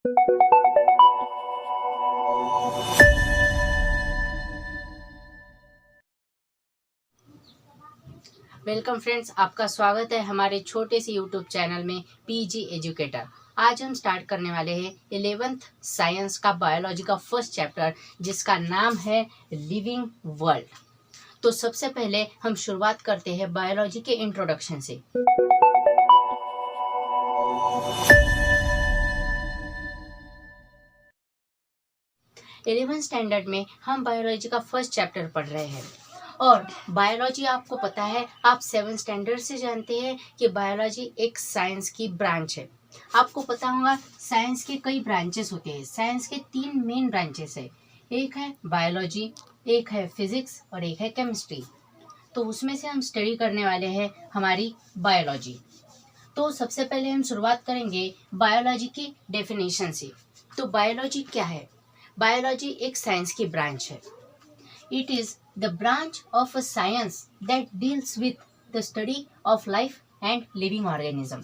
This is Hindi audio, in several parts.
वेलकम फ्रेंड्स, आपका स्वागत है हमारे छोटे से यूट्यूब चैनल में पीजी एजुकेटर। आज हम स्टार्ट करने वाले हैं 11th साइंस का बायोलॉजी का फर्स्ट चैप्टर, जिसका नाम है लिविंग वर्ल्ड। तो सबसे पहले हम शुरुआत करते हैं बायोलॉजी के इंट्रोडक्शन से। इलेवेंथ स्टैंडर्ड में हम बायोलॉजी का फर्स्ट चैप्टर पढ़ रहे हैं। और बायोलॉजी आपको पता है, आप 7th स्टैंडर्ड से जानते हैं कि बायोलॉजी एक साइंस की ब्रांच है। आपको पता होगा साइंस के कई ब्रांचेस होते हैं। साइंस के 3 मेन ब्रांचेस है, एक है बायोलॉजी, एक है फिजिक्स और एक है केमिस्ट्री। तो उसमें से हम स्टडी करने वाले हैं हमारी बायोलॉजी। तो सबसे पहले हम शुरुआत करेंगे बायोलॉजी की डेफिनेशन से। तो बायोलॉजी क्या है? बायोलॉजी एक साइंस की ब्रांच है। It is the branch of a science that deals with the study of life and living organism.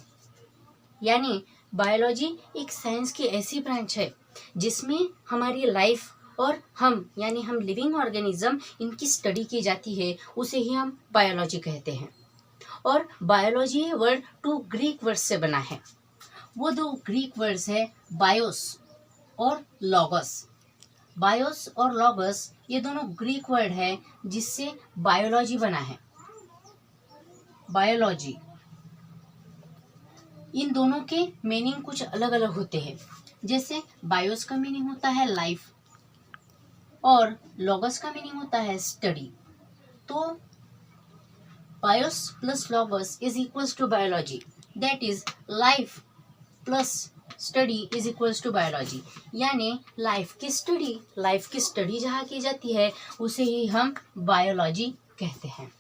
यानी बायोलॉजी एक साइंस की ऐसी ब्रांच है जिसमें हमारी लाइफ और हम यानी हम लिविंग ऑर्गेनिज्म इनकी स्टडी की जाती है, उसे ही हम बायोलॉजी कहते हैं। और बायोलॉजी वर्ड 2 ग्रीक वर्ड से बना है। वो 2 ग्रीक वर्ड्स है बायोस और लॉगस। बायोस और लॉगस ये दोनों ग्रीक वर्ड है जिससे बायोलॉजी बना है। बायोलॉजी, इन दोनों के मीनिंग कुछ अलग अलग होते हैं। जैसे बायोस का मीनिंग होता है लाइफ और लॉगस का मीनिंग होता है स्टडी। तो bios plus logos is equals to biology, that is life plus study is equals to biology. यानी लाइफ की स्टडी जहाँ की जाती है उसे ही हम बायोलॉजी कहते हैं।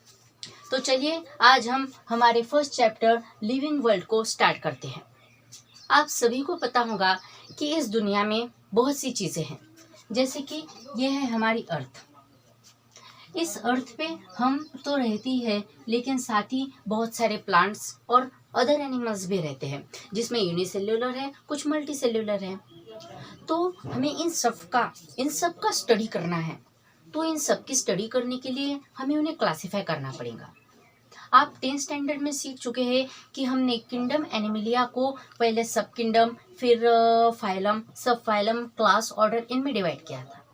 तो चलिए आज हम हमारे फर्स्ट चैप्टर लिविंग वर्ल्ड को स्टार्ट करते हैं। आप सभी को पता होगा कि इस दुनिया में बहुत सी चीज़ें हैं, जैसे कि यह है हमारी अर्थ। इस अर्थ पे हम तो रहती है, लेकिन साथ ही बहुत सारे प्लांट्स और अदर एनिमल्स भी रहते हैं, जिसमें यूनिसेल्युलर है, कुछ मल्टी सेल्युलर है। तो हमें इन सब का स्टडी करना है। तो इन सब की स्टडी करने के लिए हमें उन्हें क्लासिफाई करना पड़ेगा। आप 10th स्टैंडर्ड में सीख चुके हैं कि हमने किंगडम एनिमलिया को पहले सब किंगडम, फिर फाइलम, सब फाइलम, क्लास, ऑर्डर इनमें डिवाइड किया था।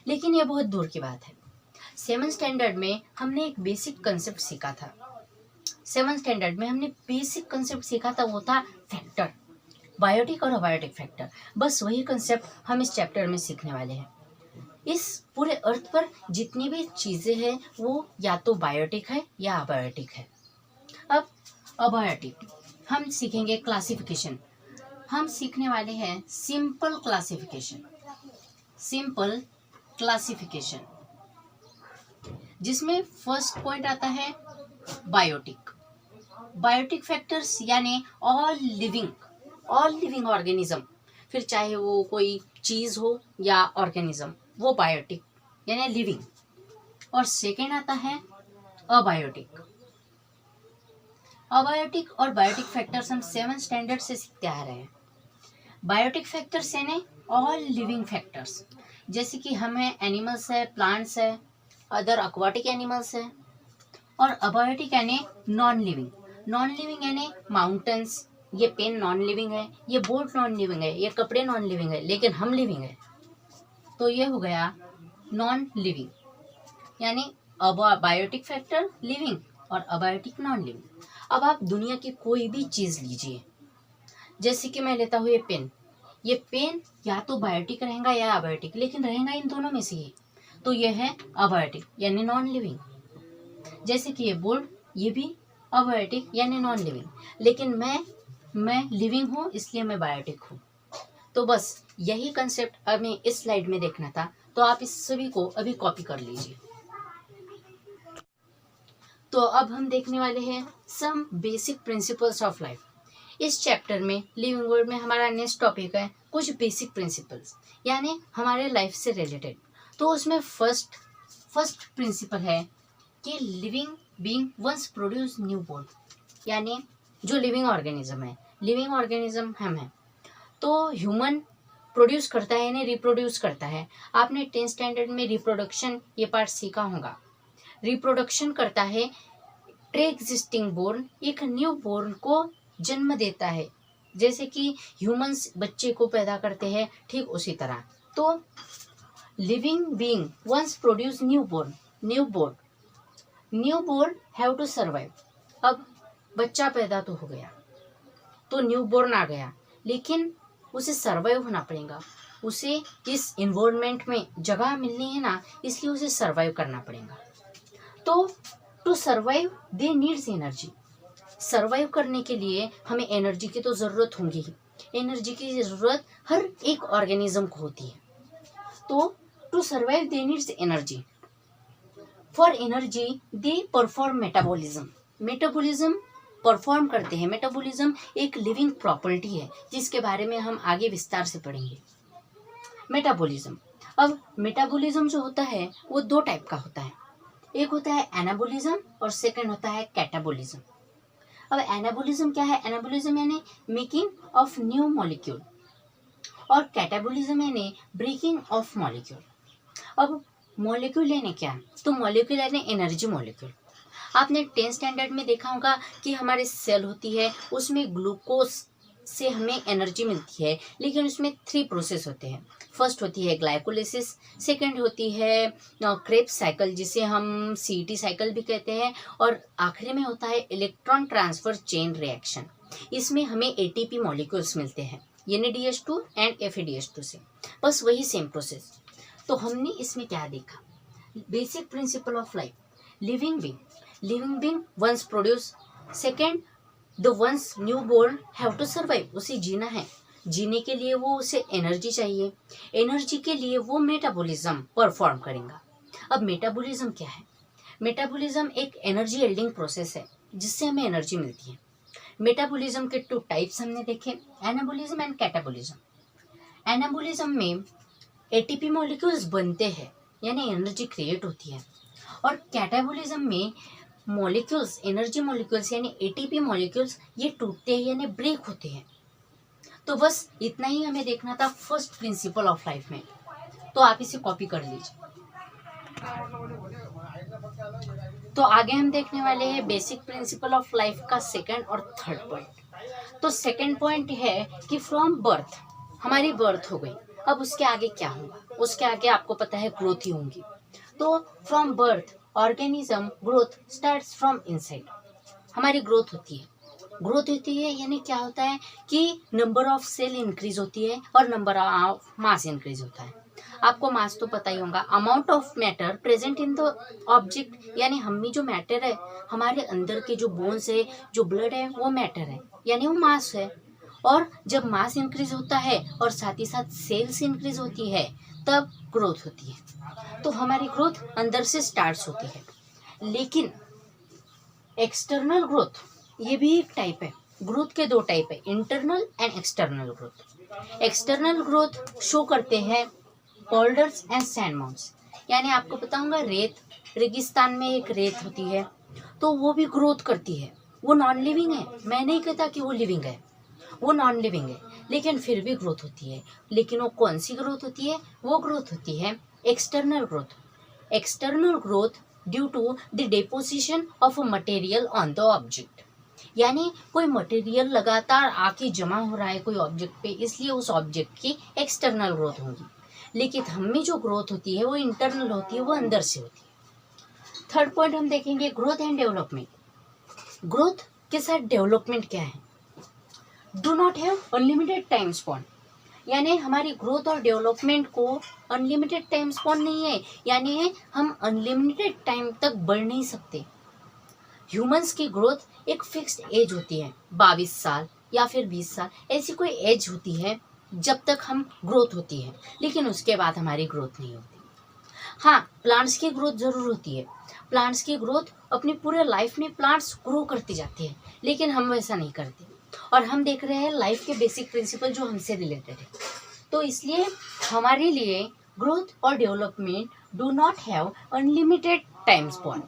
लेकिन यह बहुत दूर की बात है। 7th स्टैंडर्ड में हमने एक बेसिक कंसेप्ट सीखा था। 7th स्टैंडर्ड में हमने बेसिक कंसेप्ट सीखा था, वो था फैक्टर, बायोटिक और अबायोटिक फैक्टर। बस वही कंसेप्ट हम इस चैप्टर में सीखने वाले हैं। इस पूरे अर्थ पर जितनी भी चीज़ें हैं वो या तो बायोटिक है या अबायोटिक है। अब अबायोटिक हम सीखेंगे क्लासिफिकेशन। हम सीखने वाले हैं सिंपल क्लासिफिकेशन। सिंपल क्लासिफिकेशन जिसमें फर्स्ट पॉइंट आता है बायोटिक। बायोटिक फैक्टर्स यानी ऑल लिविंग ऑर्गेनिज्म, फिर चाहे वो कोई चीज़ हो या ऑर्गेनिज्म, वो बायोटिक यानी लिविंग। और सेकेंड आता है अबायोटिक। अबायोटिक और बायोटिक फैक्टर्स हम 7th स्टैंडर्ड से सीखते आ रहे हैं। बायोटिक फैक्टर्स यानी ऑल लिविंग फैक्टर्स, जैसे कि हम है, एनिमल्स है, प्लांट्स है, अदर एक्वाटिक एनिमल्स है। और अबायोटिक यानी नॉन लिविंग यानी माउंटेन्स, ये पेन नॉन लिविंग है, ये बोट नॉन लिविंग है, ये कपड़े नॉन लिविंग है, लेकिन हम लिविंग है। तो ये हो गया नॉन लिविंग, यानी बायोटिक फैक्टर लिविंग और अबायोटिक नॉन लिविंग। अब आप दुनिया की कोई भी चीज़ लीजिए, जैसे कि मैं लेता हूँ ये पेन या तो बायोटिक रहेगा या अबायोटिक, लेकिन रहेगा इन दोनों में से ही। तो ये है अबायोटिक यानी नॉन लिविंग। जैसे कि ये बोर्ड, ये भी अबायोटिक यानी नॉन लिविंग, लेकिन मैं लिविंग हूँ, इसलिए मैं बायोटिक हूँ। तो बस यही कंसेप्ट हमें इस स्लाइड में देखना था। तो आप इस सभी को अभी कॉपी कर लीजिए। तो अब हम देखने वाले हैं some basic principles of life. इस चैप्टर में लिविंग वर्ल्ड में हमारा नेक्स्ट टॉपिक है कुछ बेसिक प्रिंसिपल्स, यानी हमारे लाइफ से रिलेटेड। तो उसमें फर्स्ट प्रिंसिपल है कि living being once produce new born, यानी जो लिविंग ऑर्गेनिज्म है, लिविंग ऑर्गेनिज्म हम हैं। तो ह्यूमन प्रोड्यूस करता है यानी रिप्रोड्यूस करता है। आपने 10th स्टैंडर्ड में रिप्रोडक्शन ये पार्ट सीखा होगा। रिप्रोडक्शन करता है, प्री एग्जिस्टिंग बोर्न एक न्यू बोर्न को जन्म देता है, जैसे कि ह्यूमंस बच्चे को पैदा करते हैं, ठीक उसी तरह। तो living being once produce new born have to survive. अब बच्चा पैदा तो हो गया, तो न्यू बोर्न आ गया, लेकिन उसे सर्वाइव होना पड़ेगा, उसे इस इन्वायरमेंट में जगह मिलनी है ना, इसलिए उसे सर्वाइव करना पड़ेगा। तो to survive they needs energy. Survive करने के लिए हमें एनर्जी की तो ज़रूरत होगी ही। एनर्जी की ज़रूरत हर एक ऑर्गेनिज्म को होती है। तो to survive they needs energy. For energy they perform metabolism perform करते हैं। मेटाबॉलिज्म एक लिविंग प्रॉपर्टी है, जिसके बारे में हम आगे विस्तार से पढ़ेंगे। मेटाबॉलिज्म, अब मेटाबॉलिज्म जो होता है वो दो टाइप का होता है। एक होता है एनाबॉलिज्म और सेकंड होता है कैटाबॉलिज्म। अब एनाबॉलिज्म क्या है? एनाबॉलिज्म यानी मेकिंग ऑफ न्यू मॉलिक्यूल और कैटाबॉलिज्म यानी ब्रेकिंग ऑफ मॉलिक्यूल। अब मॉलिक्यूल यानी क्या? तो मॉलिक्यूल यानी एनर्जी मॉलिक्यूल। आपने 10th स्टैंडर्ड में देखा होगा कि हमारे सेल होती है, उसमें ग्लूकोज से हमें एनर्जी मिलती है, लेकिन उसमें 3 प्रोसेस होते हैं। फर्स्ट होती है ग्लाइकोलिसिस, सेकंड होती है क्रेब्स साइकिल जिसे हम सीटी साइकिल भी कहते हैं, और आखिरी में होता है इलेक्ट्रॉन ट्रांसफर चेन रिएक्शन। इसमें हमें एटीपी मॉलिक्यूल्स मिलते हैं NADH2 एंड FADH2 से, बस वही सेम प्रोसेस। तो हमने इसमें क्या देखा? Basic principle of life, living being once produce, second the once new born have to survive, उसे जीना है, जीने के लिए वो उसे एनर्जी चाहिए, एनर्जी के लिए वो मेटाबॉलिज्म परफॉर्म करेगा। अब मेटाबॉलिज्म क्या है? मेटाबॉलिज्म एक एनर्जी एल्डिंग प्रोसेस है जिससे हमें एनर्जी मिलती है। मेटाबॉलिज्म के 2 टाइप्स हमने देखे, एनाबॉलिज्म एंड कैटाबॉलिज्म। एनाबॉलिज्म में एटीपी मॉलिक्यूल्स बनते हैं यानी एनर्जी क्रिएट होती है, और कैटाबॉलिज्म में मॉलिक्यूल्स, एनर्जी मॉलिक्यूल्स यानी एटीपी मॉलिक्यूल्स ये टूटते हैं यानी ब्रेक होते हैं। तो बस इतना ही हमें देखना था फर्स्ट प्रिंसिपल ऑफ लाइफ में, तो आप इसे कॉपी कर लीजिए। तो आगे हम देखने वाले हैं बेसिक प्रिंसिपल ऑफ लाइफ का सेकंड और थर्ड पॉइंट। तो सेकंड पॉइंट है कि फ्रॉम बर्थ, हमारी बर्थ हो गई, अब उसके आगे क्या होगा? उसके आगे आपको पता है ग्रोथ ही होंगी। तो from birth organism growth starts from inside. हमारी ग्रोथ होती है यानी क्या होता है कि नंबर ऑफ सेल इंक्रीज होती है और नंबर ऑफ मास इंक्रीज होता है। आपको मास तो पता ही होगा, amount of matter present in the object, यानी हम में जो मैटर है, हमारे अंदर के जो बोन्स है, जो ब्लड है, वो मैटर है यानी वो मास है। और जब मास इंक्रीज होता है और साथ ही साथ सेल्स इंक्रीज होती है तब ग्रोथ होती है। तो हमारी ग्रोथ अंदर से स्टार्ट होती है। लेकिन एक्सटर्नल ग्रोथ ये भी एक टाइप है। ग्रोथ के 2 टाइप है, internal and external growth. External growth show करते हैं पोल्डर्स एंड सैंड माउंट्स, यानी आपको पता होगा रेत, रेगिस्तान में एक रेत होती है तो वो भी ग्रोथ करती है। वो नॉन लिविंग है, मैं नहीं कहता कि वो लिविंग है, वो नॉन लिविंग है, लेकिन फिर भी ग्रोथ होती है। लेकिन वो कौन सी ग्रोथ होती है? वो ग्रोथ होती है external growth. External growth due to the deposition of a material on the object, यानी कोई मटेरियल लगातार आके जमा हो रहा है कोई ऑब्जेक्ट पे, इसलिए उस ऑब्जेक्ट की एक्सटर्नल ग्रोथ होगी। लेकिन हम में जो ग्रोथ होती है वो इंटरनल होती है, वो अंदर से होती है। थर्ड पॉइंट हम देखेंगे ग्रोथ एंड डेवलपमेंट। ग्रोथ के साथ डेवलपमेंट क्या है? Do not have unlimited time spawn, यानी हमारी ग्रोथ और डेवलपमेंट को अनलिमिटेड टाइम स्पॉन नहीं है, यानी हम अनलिमिटेड टाइम तक बढ़ नहीं सकते। ह्यूमंस की ग्रोथ एक फिक्स्ड एज होती है, 22 साल या फिर 20 साल, ऐसी कोई एज होती है जब तक हम ग्रोथ होती है, लेकिन उसके बाद हमारी ग्रोथ नहीं होती। हाँ, प्लांट्स की ग्रोथ ज़रूर होती है। प्लांट्स की ग्रोथ अपनी पूरे लाइफ में प्लांट्स ग्रो करते जाते हैं, लेकिन हम वैसा नहीं करते। और हम देख रहे हैं लाइफ के बेसिक प्रिंसिपल जो हमसे रिलेटेड है, तो इसलिए हमारे लिए ग्रोथ और development do not have unlimited time span.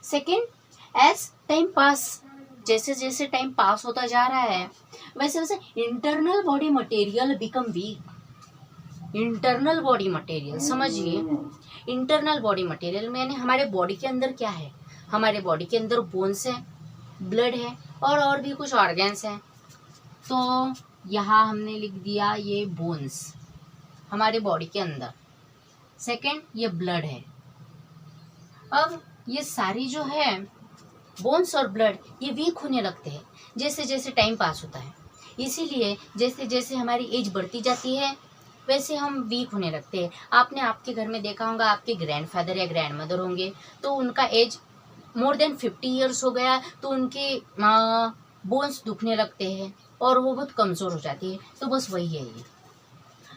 Second, as time pass, जैसे जैसे टाइम पास होता जा रहा है वैसे वैसे internal body material become weak. Internal body material, समझिए इंटरनल बॉडी मटेरियल में यानी हमारे बॉडी के अंदर क्या है, हमारे बॉडी के अंदर बोन्स है, ब्लड है और भी कुछ ऑर्गन्स हैं। तो यहाँ हमने लिख दिया ये बोन्स हमारे बॉडी के अंदर, सेकंड ये ब्लड है। अब ये सारी जो है बोन्स और ब्लड ये वीक होने लगते हैं जैसे जैसे टाइम पास होता है, इसीलिए जैसे जैसे हमारी एज बढ़ती जाती है वैसे हम वीक होने लगते हैं। आपने आपके घर में देखा होगा, आपके ग्रैंडफादर या ग्रैंडमदर होंगे तो उनका एज मोर देन 50 ईयर्स हो गया तो उनके बोन्स दुखने लगते हैं और वो बहुत कमज़ोर हो जाती है। तो बस वही है ये।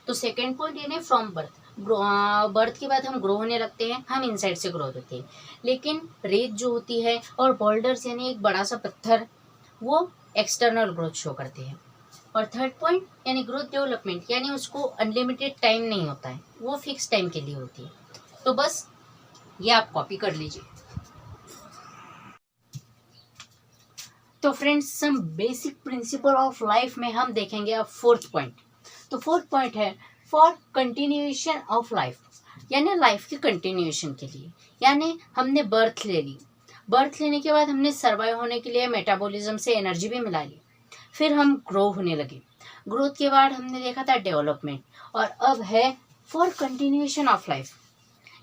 तो सेकेंड पॉइंट यानी फ्रॉम बर्थ, बर्थ के बाद हम ग्रो होने लगते हैं, हम इनसाइड से ग्रो होते हैं। लेकिन रेत जो होती है और बोल्डर्स यानी एक बड़ा सा पत्थर, वो एक्सटर्नल ग्रोथ शो करते हैं। और थर्ड पॉइंट यानी ग्रोथ डेवलपमेंट, यानी उसको अनलिमिटेड टाइम नहीं होता है, वो फिक्स टाइम के लिए होती है। तो बस ये आप कॉपी कर लीजिए। तो friends some basic principle of life में हम देखेंगे अब फोर्थ पॉइंट। तो फोर्थ पॉइंट है फॉर कंटिन्यूएशन ऑफ लाइफ, यानी लाइफ की कंटिन्यूएशन के लिए। यानी हमने बर्थ ले ली, बर्थ लेने के बाद हमने सर्वाइव होने के लिए मेटाबॉलिज्म से एनर्जी भी मिला ली, फिर हम ग्रो होने लगे, ग्रोथ के बाद हमने देखा था डेवलपमेंट, और अब है फॉर कंटिन्यूएशन ऑफ लाइफ,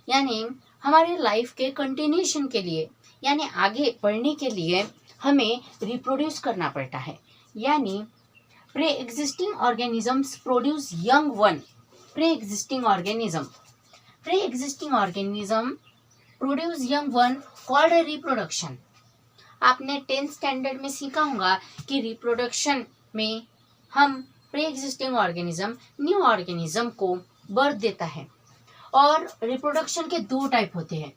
यानी हमारे लाइफ के कंटिन्यूएशन के लिए, यानी आगे बढ़ने के लिए हमें रिप्रोड्यूस करना पड़ता है। यानी pre existing organisms produce young one, pre existing organism produce young one called reproduction. आपने 10th स्टैंडर्ड में सीखा होगा कि रिप्रोडक्शन में हम pre existing organism new organism को बर्थ देता है। और रिप्रोडक्शन के दो टाइप होते हैं,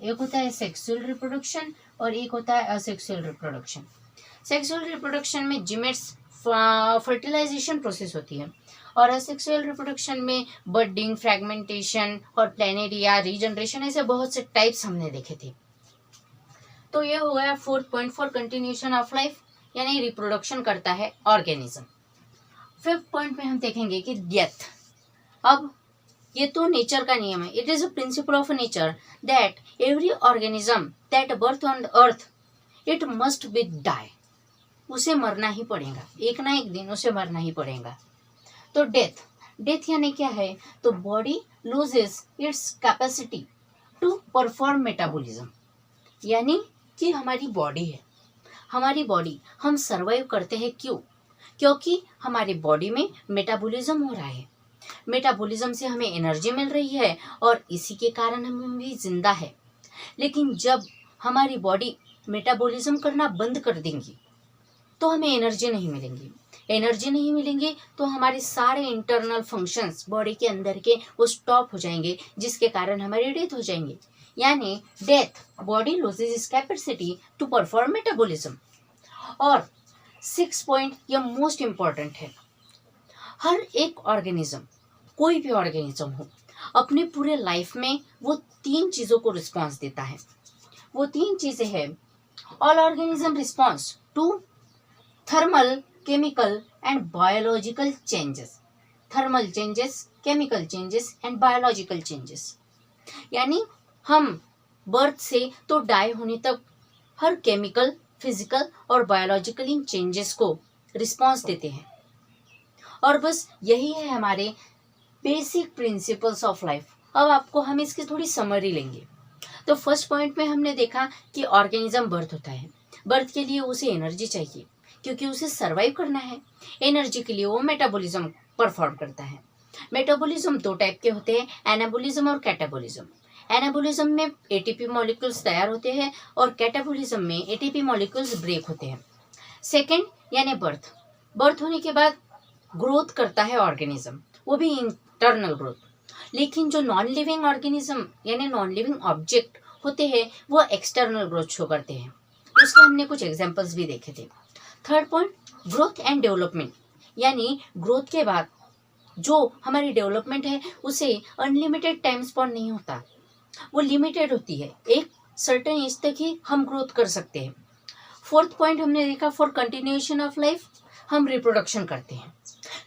एक होता है सेक्सुअल रिप्रोडक्शन और एक होता है असेक्सुअल रिप्रोडक्शन। सेक्सुअल रिप्रोडक्शन में जीमेट्स फर्टिलाइजेशन प्रोसेस होती है और असेक्सुअल रिप्रोडक्शन में बर्डिंग, फ्रैगमेंटेशन और प्लेनेरिया, रीजनरेशन, ऐसे बहुत से टाइप्स हमने देखे थे। तो ये हो गया fourth point for continuation of life, यानी रिप्रोडक्शन करता है ऑर्गेनिज्म। फिफ्थ पॉइंट में हम देखेंगे कि डेथ। अब ये तो नेचर का नियम है, it is a principle of nature that every organism that birth on earth it must be die, उसे मरना ही पड़ेगा, एक ना एक दिन उसे मरना ही पड़ेगा। तो डेथ यानी क्या है, तो body loses its capacity to perform metabolism, यानी कि हमारी बॉडी है, हमारी बॉडी हम सर्वाइव करते हैं क्यों, क्योंकि हमारी बॉडी में मेटाबॉलिज्म हो रहा है, मेटाबॉलिज्म से हमें एनर्जी मिल रही है और इसी के कारण हम भी जिंदा है। लेकिन जब हमारी बॉडी मेटाबॉलिज्म करना बंद कर देंगी तो हमें एनर्जी नहीं मिलेंगी, तो हमारे सारे इंटरनल फंक्शंस बॉडी के अंदर के वो स्टॉप हो जाएंगे, जिसके कारण हमारी डेथ हो जाएंगे। यानी death, body loses its capacity to perform metabolism. और 6 पॉइंट ये मोस्ट इम्पॉर्टेंट है, हर एक ऑर्गेनिज्म, कोई भी ऑर्गेनिज्म हो, अपने पूरे लाइफ में वो 3 चीज़ों को रिस्पॉन्स देता है। वो 3 चीज़ें हैं, all organism response to thermal, chemical and biological changes, thermal changes, chemical changes and biological changes. यानी हम बर्थ से तो डाई होने तक हर केमिकल, फिजिकल और बायोलॉजिकल इन चेंजेस को रिस्पॉन्स देते हैं। और बस यही है हमारे बेसिक प्रिंसिपल्स ऑफ लाइफ। अब आपको हम इसकी थोड़ी समरी लेंगे। तो फर्स्ट पॉइंट में हमने देखा कि ऑर्गेनिज्म बर्थ होता है, बर्थ के लिए उसे एनर्जी चाहिए क्योंकि उसे सर्वाइव करना है, एनर्जी के लिए वो मेटाबॉलिज्म परफॉर्म करता है। मेटाबॉलिज्म 2 टाइप के होते हैं, एनाबॉलिज्म और कैटाबॉलिज्म। एनाबॉलिज्म में एटीपी मॉलिक्यूल्स तैयार होते हैं और कैटाबॉलिज्म में एटीपी मॉलिक्यूल्स ब्रेक होते हैं। सेकंड यानी बर्थ होने के बाद ग्रोथ करता है ऑर्गेनिज्म, वो भी इंटरनल ग्रोथ। लेकिन जो नॉन लिविंग ऑर्गेनिज्म यानी नॉन लिविंग ऑब्जेक्ट होते हैं वो एक्सटर्नल ग्रोथ शो करते हैं, उसके हमने कुछ एग्जांपल्स भी देखे थे। Third point growth and development, यानी ग्रोथ के बाद जो हमारी डेवलपमेंट है उसे अनलिमिटेड टाइम स्पॉन नहीं होता, वो लिमिटेड होती है, एक सर्टेन एज तक ही हम ग्रोथ कर सकते हैं। फोर्थ पॉइंट हमने देखा फॉर कंटिन्यूएशन ऑफ लाइफ, हम रिप्रोडक्शन करते हैं।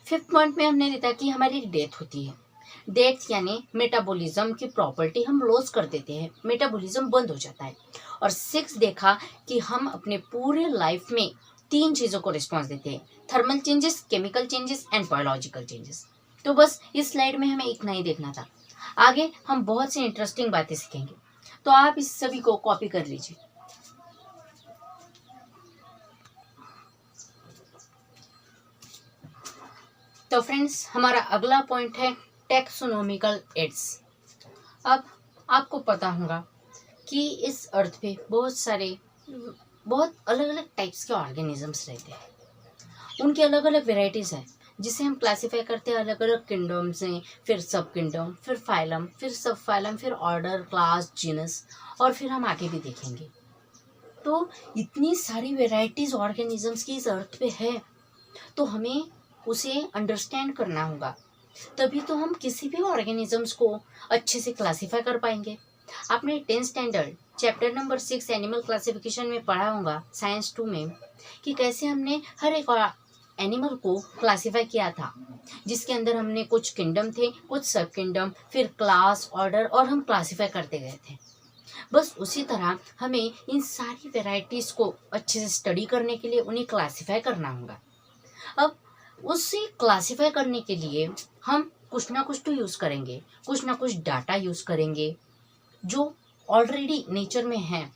5th पॉइंट में हमने देखा कि हमारी डेथ होती है। डेथ यानी मेटाबॉलिज्म की प्रॉपर्टी हम लॉस कर देते हैं, मेटाबॉलिज्म बंद हो जाता है। और 6 देखा कि हम अपने पूरे लाइफ में 3 चीज़ों को रिस्पॉन्स देते हैं, thermal changes, chemical changes and biological changes. तो बस इस स्लाइड में हमें इतना ही देखना था, आगे हम बहुत सी इंटरेस्टिंग बातें सीखेंगे। तो आप इस सभी को कॉपी कर लीजिए। तो फ्रेंड्स, हमारा अगला पॉइंट है टैक्सोनॉमिकल एड्स। अब आपको पता होगा कि इस अर्थ पे बहुत अलग अलग टाइप्स के ऑर्गेनिजम्स रहते हैं, उनकी अलग अलग वेराइटीज़ हैं, जिसे हम क्लासीफाई करते हैं अलग अलग किंगडम्स हैं, फिर सब किंगडम, फिर फाइलम, फिर सब फाइलम, फिर ऑर्डर, क्लास, जीनस, और फिर हम आगे भी देखेंगे। तो इतनी सारी वेराइटीज ऑर्गेनिजम्स की इस अर्थ पे है, तो हमें उसे अंडरस्टैंड करना होगा, तभी तो हम किसी भी ऑर्गेनिजम्स को अच्छे से क्लासीफाई कर पाएंगे। आपने 10th standard chapter number 6 animal classification में पढ़ा होगा, साइंस 2 में, कि कैसे हमने हर एक एनिमल को क्लासीफाई किया था, जिसके अंदर हमने कुछ किंगडम थे, कुछ सब किंगडम, फिर क्लास, ऑर्डर, और हम क्लासीफाई करते गए थे। बस उसी तरह हमें इन सारी वेराइटीज़ को अच्छे से स्टडी करने के लिए उन्हें क्लासीफाई करना होगा। अब उसे क्लासीफाई करने के लिए हम कुछ ना कुछ तो यूज़ करेंगे, कुछ ना कुछ डाटा यूज़ करेंगे जो ऑलरेडी नेचर में है।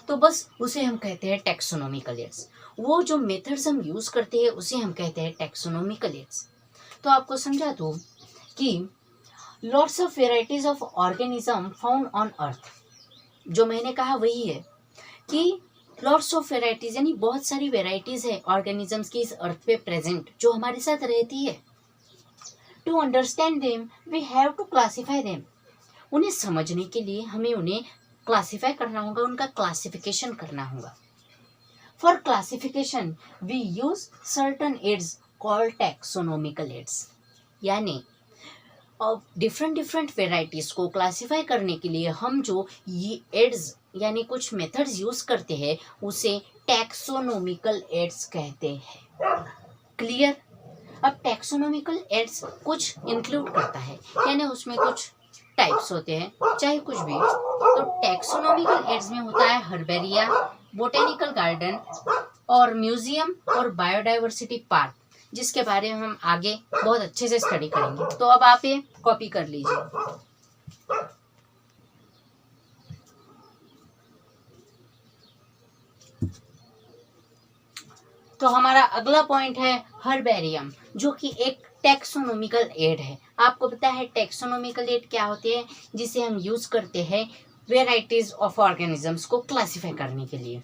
तो बस उसे हम कहते हैं टैक्सोनॉमिकल एड्स। वो जो मेथड्स हम यूज़ करते हैं उसे हम कहते हैं टैक्सोनॉमिकल एड्स। तो आपको समझा दूँ कि lots of varieties of organism found on earth, जो मैंने कहा वही है कि लॉट्स ऑफ वेराइटीज यानी बहुत सारी वेराइटीज है ऑर्गेनिजम्स की इस अर्थ पे प्रेजेंट, जो हमारे साथ रहती है। To understand them we have to classify them. उन्हें समझने के लिए हमें उन्हें क्लासीफाई करना होगा, उनका क्लासिफिकेशन करना होगा। For classification we use certain aids called taxonomical aids, यानी डिफरेंट वेराइटीज को क्लासीफाई करने के लिए हम जो ये एड्स यानी कुछ मेथड्स यूज करते हैं उसे टैक्सोनॉमिकल एड्स कहते हैं। क्लियर? अब टैक्सोनॉमिकल एड्स कुछ इंक्लूड करता है, यानी उसमें कुछ टाइप्स होते हैं, चाहे कुछ भी। तो टैक्सोनॉमिकल एड्स में होता है हर्बेरिया, बोटेनिकल गार्डन और म्यूजियम और बायोडाइवर्सिटी पार्क, जिसके बारे में हम आगे बहुत अच्छे से स्टडी करेंगे। तो अब आप ये कॉपी कर लीजिए। तो हमारा अगला पॉइंट है हर्बेरियम, जो कि एक टैक्सोनॉमिकल एड है। आपको पता है टैक्सोनॉमिकल एड क्या होते हैं, जिसे हम यूज करते हैं वेराइटीज ऑफ ऑर्गेनिजम्स को क्लासीफाई करने के लिए।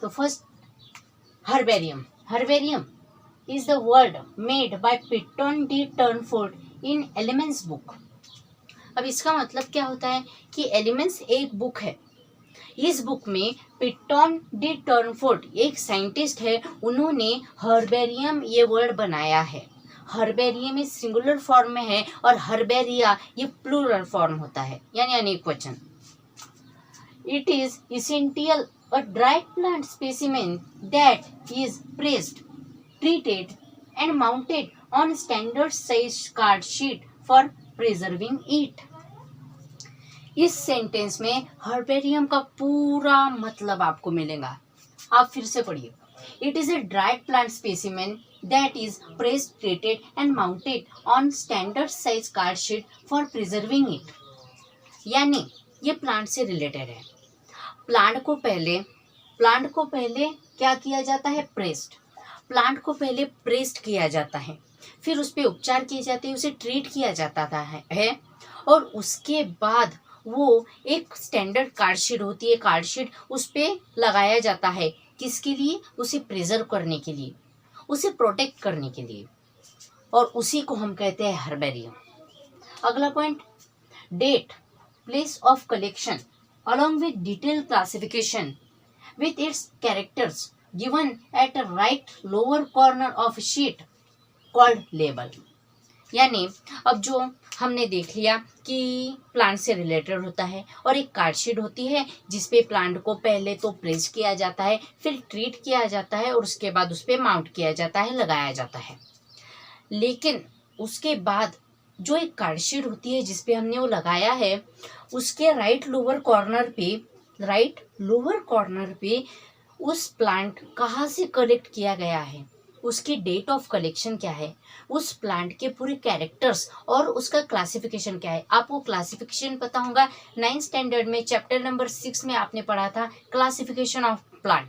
तो first herbarium. Herbarium is the word made by Pitton D. Turnford in Elements book। अब इसका मतलब क्या होता है कि एलिमेंट्स एक बुक है। इस बुक में पिटॉन डी टर्नफोर्ड एक साइंटिस्ट है, उन्होंने हर्बेरियम ये वर्ड बनाया है। हर्बेरियम इस सिंगुलर फॉर्म में है और हर्बेरिया ये प्लूरल फॉर्म होता है, यानी अनेक वचन। It is essential a dry plant specimen that is pressed, treated and mounted on standard size card sheet for preserving it। इस सेंटेंस में हर्बेरियम का पूरा मतलब आपको मिलेगा। आप फिर से पढ़िए। It is a dried plant specimen that is pressed, treated and mounted on standard size card sheet for preserving it। यानी ये प्लांट से रिलेटेड है। प्लांट को पहले क्या किया जाता है? प्रेस्ड। प्लांट को पहले प्रेस्ड किया जाता है, फिर उस पर उपचार किए जाते हैं, उसे ट्रीट किया जाता है और उसके बाद वो एक स्टैंडर्ड कार्डशीट होती है, कार्डशीट उस पर लगाया जाता है। किसके लिए? उसे प्रिजर्व करने के लिए, उसे प्रोटेक्ट करने के लिए, और उसी को हम कहते हैं हर्बेरियम। अगला point date, place of collection along with detail classification with its characters given at a right lower corner of sheet called label। यानी अब जो हमने देख लिया कि प्लांट से रिलेटेड होता है और एक कार्डशीट होती है जिसपे प्लांट को पहले तो प्रेस किया जाता है, फिर ट्रीट किया जाता है और उसके बाद उस पर माउंट किया जाता है, लगाया जाता है। लेकिन उसके बाद जो एक कार्डशीट होती है जिसपे हमने वो लगाया है, उसके राइट लोअर कॉर्नर पे उस प्लांट कहाँ से कलेक्ट किया गया है, उसकी डेट ऑफ कलेक्शन क्या है, उस प्लांट के पूरे कैरेक्टर्स और उसका क्लासिफिकेशन क्या है। आपको क्लासिफिकेशन पता होगा, 9th स्टैंडर्ड में चैप्टर नंबर 6 में आपने पढ़ा था क्लासिफिकेशन ऑफ प्लांट,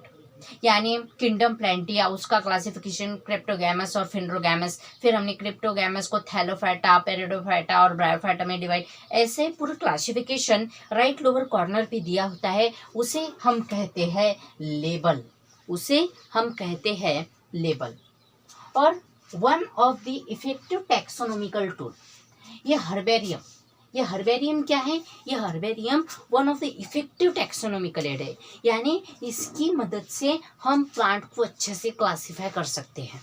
यानी किंगडम प्लांटिया, उसका क्लासिफिकेशन क्रिप्टोगैमस और फिंड्रोगैमस, फिर हमने क्रिप्टोगैमस को थैलोफाइटा, पेरिडोफाइटा और ब्रायोफाइटा में डिवाइड, ऐसे पूरा क्लासिफिकेशन राइट लोअर कॉर्नर पे दिया होता है, उसे हम कहते हैं लेबल। और one of the effective taxonomical tool, ये हर्बेरियम क्या है, ये herbarium one of the effective taxonomical aid है, यानी इसकी मदद से हम प्लांट को अच्छे से क्लासिफाई कर सकते हैं।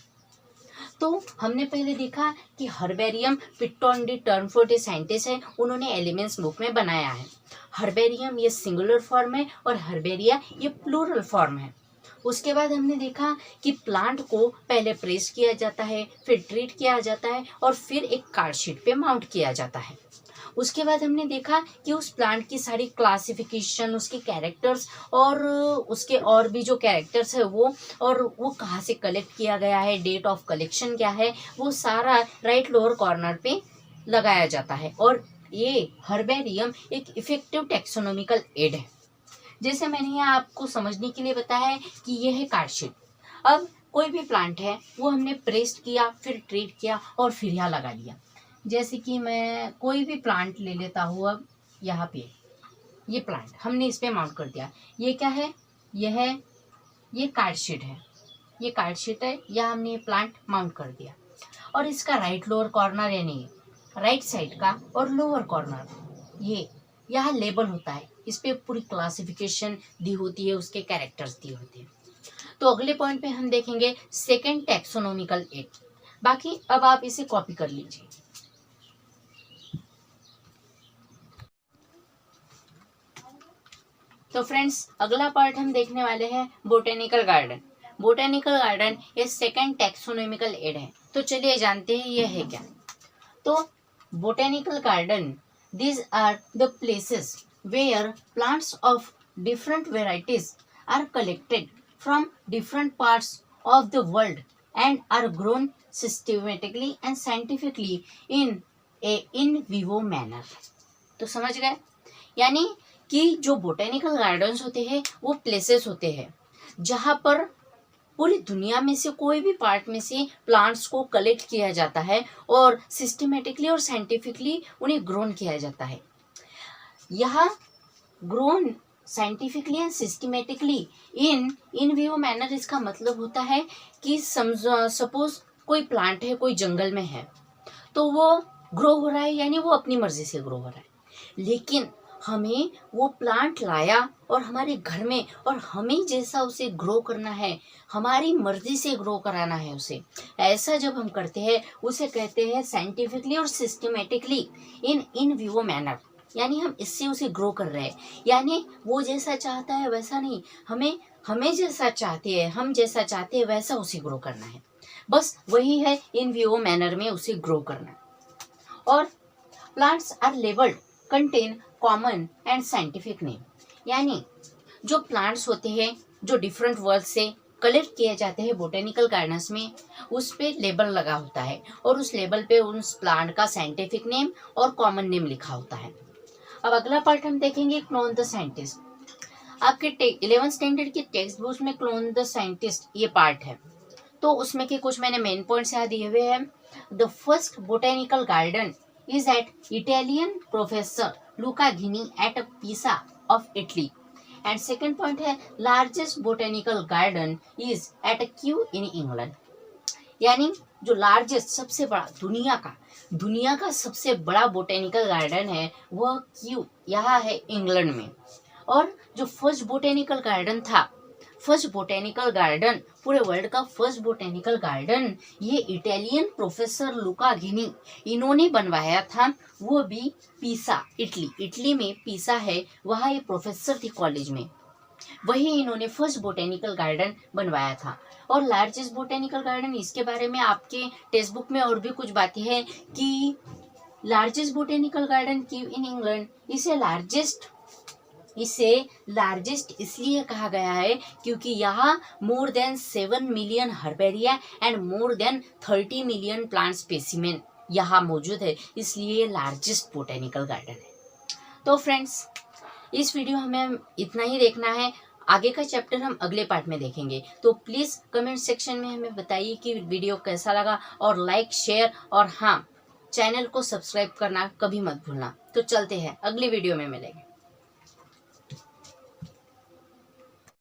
तो हमने पहले देखा कि हर्बेरियम पिट्टोन डी टर्नफोर्ड साइंटिस्ट है, उन्होंने एलिमेंट्स बुक में बनाया है। हर्बेरियम ये सिंगुलर फॉर्म है और हर्बेरिया ये प्लूरल फॉर्म है। उसके बाद हमने देखा कि प्लांट को पहले प्रेस किया जाता है, फिर ट्रीट किया जाता है और फिर एक कार्डशीट पे माउंट किया जाता है। उसके बाद हमने देखा कि उस प्लांट की सारी क्लासिफिकेशन, उसके कैरेक्टर्स और उसके और भी जो कैरेक्टर्स है वो कहाँ से कलेक्ट किया गया है, डेट ऑफ कलेक्शन क्या है, वो सारा राइट लोअर कॉर्नर पे लगाया जाता है। और ये हर्बेरियम एक इफेक्टिव टैक्सोनॉमिकल एड है। जैसे मैंने यहाँ आपको समझने के लिए बताया है कि ये है कार्डशीट। अब कोई भी प्लांट है वो हमने प्रेस्ड किया, फिर ट्रीट किया और फिर यहाँ लगा दिया। जैसे कि मैं कोई भी प्लांट ले लेता हूँ, अब यहाँ पे ये प्लांट हमने इस पे माउंट कर दिया। ये क्या है, ये कार्डशीट है, या हमने ये प्लांट माउंट कर दिया। और इसका राइट लोअर कॉर्नर यानी राइट साइड का और लोअर कॉर्नर ये यहाँ लेबल होता है, इस पे पूरी क्लासिफिकेशन दी होती है, उसके कैरेक्टर्स दिए होते हैं। तो अगले पॉइंट पे हम देखेंगे सेकेंड टैक्सोनॉमिकल एड। बाकी अब आप इसे कॉपी कर लीजिए। तो फ्रेंड्स, अगला पार्ट हम देखने वाले हैं बोटेनिकल गार्डन। बोटेनिकल गार्डन ये सेकेंड टैक्सोनॉमिकल एड है। तो चलिए जानते हैं ये है क्या। तो botanical garden, these are the places where plants of different varieties are collected from different parts of the world and are grown systematically and scientifically in a in vivo manner। तो समझ गए, यानी कि जो बोटेनिकल गार्डन्स होते हैं वो प्लेसेस होते हैं जहाँ पर पूरी दुनिया में से कोई भी पार्ट में से प्लांट्स को कलेक्ट किया जाता है और सिस्टमेटिकली और साइंटिफिकली उन्हें ग्रोन किया जाता है। यहाँ grown scientifically and systematically in vivo manner, इसका मतलब होता है कि सपोज कोई प्लांट है, कोई जंगल में है, तो वो ग्रो हो रहा है, यानी वो अपनी मर्जी से ग्रो हो रहा है। लेकिन हमें वो प्लांट लाया और हमारे घर में, और हमें जैसा उसे ग्रो करना है, हमारी मर्जी से ग्रो कराना है उसे, ऐसा जब हम करते हैं उसे कहते हैं साइंटिफिकली और सिस्टमेटिकली इन विवो मैनर, यानी हम इससे उसे ग्रो कर रहे हैं। यानी वो जैसा चाहता है वैसा नहीं, हमें जैसा चाहते हैं, हम जैसा चाहते हैं वैसा उसे ग्रो करना है। बस वही है इन विवो मैनर में उसे ग्रो करना। और plants are labelled contain common and scientific name, यानी जो प्लांट्स होते हैं जो डिफरेंट वर्ड से कलेक्ट किए जाते हैं बोटेनिकल गार्डन्स में, उस पे लेबल लगा होता है और उस लेबल पे उस प्लांट का साइंटिफिक नेम और कॉमन नेम लिखा होता है। अब अगला पार्ट हम देखेंगे क्लोन द साइंटिस्ट। आपके 11th स्टैंडर्ड की टेक्स्ट बुक में क्लोन द साइंटिस्ट ये पार्ट है। तो उसमें के कुछ मैंने मेन पॉइंट्स यहाँ दिए हुए हैं। The first botanical garden is at Italian professor Luca Ghini at Pisa of Italy, and second point है largest botanical garden is at Kew in England, यानी जो लार्जेस्ट सबसे बड़ा दुनिया का सबसे बड़ा बोटेनिकल गार्डन है वह क्यू यहाँ है इंग्लैंड में। और जो फर्स्ट बोटेनिकल गार्डन पूरे वर्ल्ड का फर्स्ट बोटेनिकल गार्डन ये इटालियन प्रोफेसर लुका घिनी इन्होंने बनवाया था, वो भी पीसा इटली में पीसा है, वहाँ ये प्रोफेसर थी कॉलेज में। वही इन्होंने फर्स्ट बोटेनिकल गार्डन बनवाया था। और लार्जेस्ट बोटेनिकल गार्डन, इसके बारे में आपके टेक्स्ट बुक में और भी कुछ बातें हैं कि लार्जेस्ट बोटेनिकल गार्डन की इन इंग्लैंड, इसे लार्जेस्ट इसलिए कहा गया है क्योंकि यहाँ more than 7 million herbaria and more than 30 million plant specimen यहाँ मौजूद है, इसलिए लार्जेस्ट बोटेनिकल गार्डन है। तो फ्रेंड्स, इस वीडियो हमें इतना ही देखना है। आगे का चैप्टर हम अगले पार्ट में देखेंगे। तो प्लीज़ कमेंट सेक्शन में हमें बताइए कि वीडियो कैसा लगा, और लाइक, शेयर और हाँ, चैनल को सब्सक्राइब करना कभी मत भूलना। तो चलते हैं, अगली वीडियो में मिलेंगे।